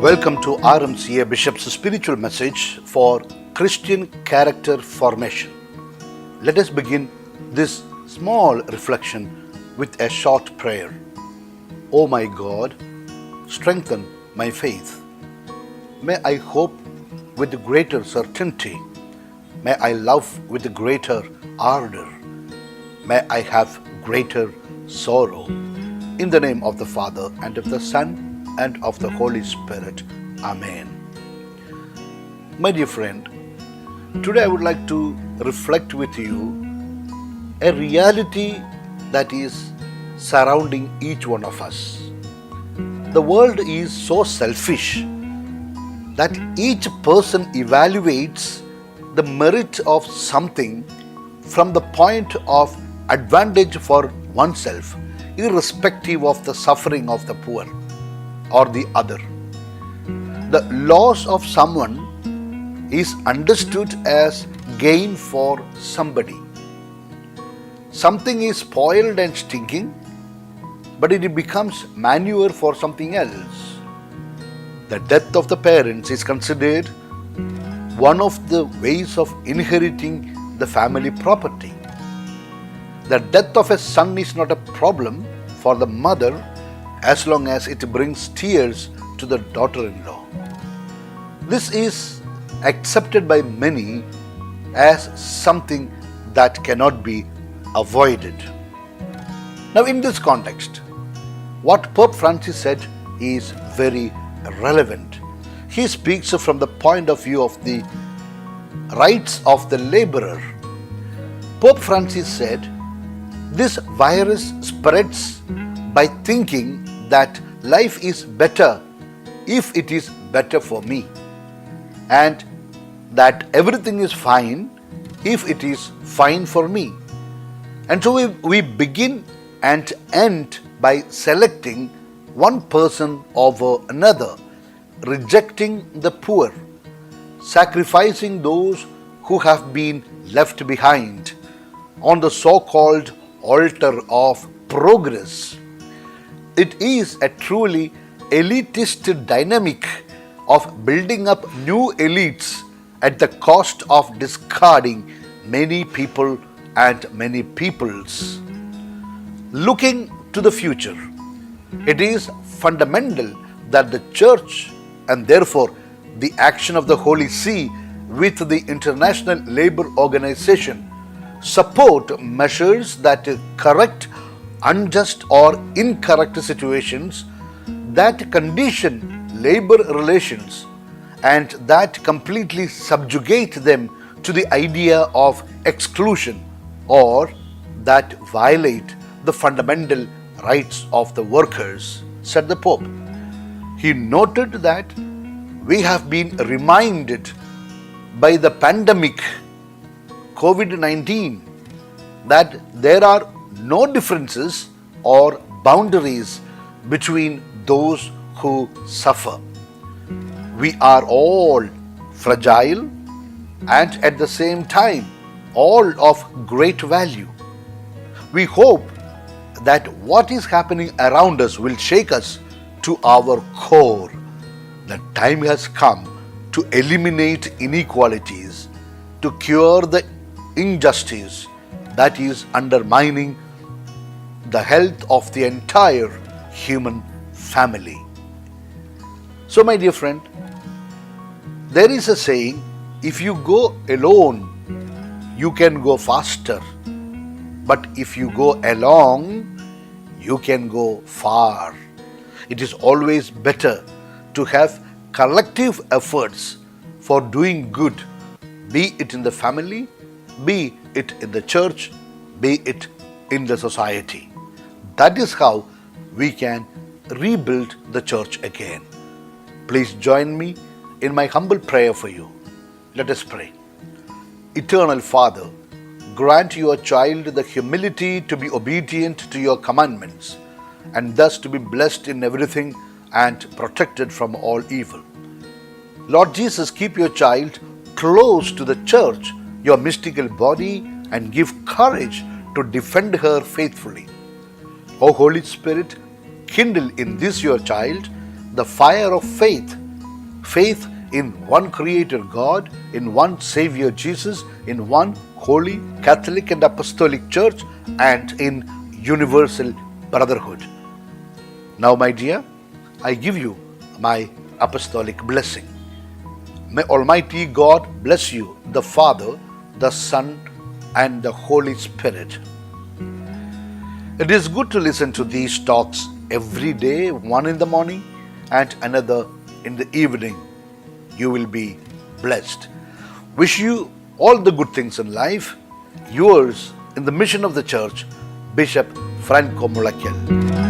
Welcome to RMCA Bishop's spiritual message for Christian character formation. Let us begin this small reflection with a short prayer. O my God, strengthen my faith. May I hope with greater certainty. May I love with greater ardor. May I have greater sorrow. In the name of the Father, and of the Son, and of the Holy Spirit. Amen. My dear friend, today I would like to reflect with you a reality that is surrounding each one of us. The world is so selfish that each person evaluates the merit of something from the point of advantage for oneself, irrespective of the suffering of the poor or the other. The loss of someone is understood as gain for somebody. Something is spoiled and stinking, but it becomes manure for something else. The death of the parents is considered one of the ways of inheriting the family property. The death of a son is not a problem for the mother as long as it brings tears to the daughter-in-law. This is accepted by many as something that cannot be avoided. Now, in this context, what Pope Francis said is very relevant. He speaks from the point of view of the rights of the laborer. Pope Francis said, "This virus spreads by thinking that life is better if it is better for me, and that everything is fine if it is fine for me." And so we begin and end by selecting one person over another, rejecting the poor, sacrificing those who have been left behind on the so-called altar of progress. It is a truly elitist dynamic of building up new elites at the cost of discarding many people and many peoples. Looking to the future, it is fundamental that the Church, and therefore the action of the Holy See with the International Labour Organization, support measures that correct unjust or incorrect situations that condition labor relations and that completely subjugate them to the idea of exclusion or that violate the fundamental rights of the workers, said the Pope. He noted that we have been reminded by the pandemic COVID-19 that there are no differences or boundaries between those who suffer. We are all fragile and at the same time all of great value. We hope that what is happening around us will shake us to our core. The time has come to eliminate inequalities, to cure the injustice that is undermining the health of the entire human family. So, my dear friend, there is a saying, if you go alone, you can go faster, but if you go along, you can go far. It is always better to have collective efforts for doing good, be it in the family, be it in the church, be it in the society. That is how we can rebuild the church again. Please join me in my humble prayer for you. Let us pray. Eternal Father, grant your child the humility to be obedient to your commandments and thus to be blessed in everything and protected from all evil. Lord Jesus, keep your child close to the church, your mystical body, and give courage to defend her faithfully. O Holy Spirit, kindle in this your child the fire of faith faith in one Creator God, in one Savior Jesus, in one holy Catholic and Apostolic Church, and in universal brotherhood. Now, my dear, I give you my apostolic blessing. May Almighty God bless you, the Father, the Son, and the Holy Spirit. It is good to listen to these talks every day, one in the morning and another in the evening. You will be blessed. Wish you all the good things in life. Yours in the mission of the church, Bishop Franco Mullakkil.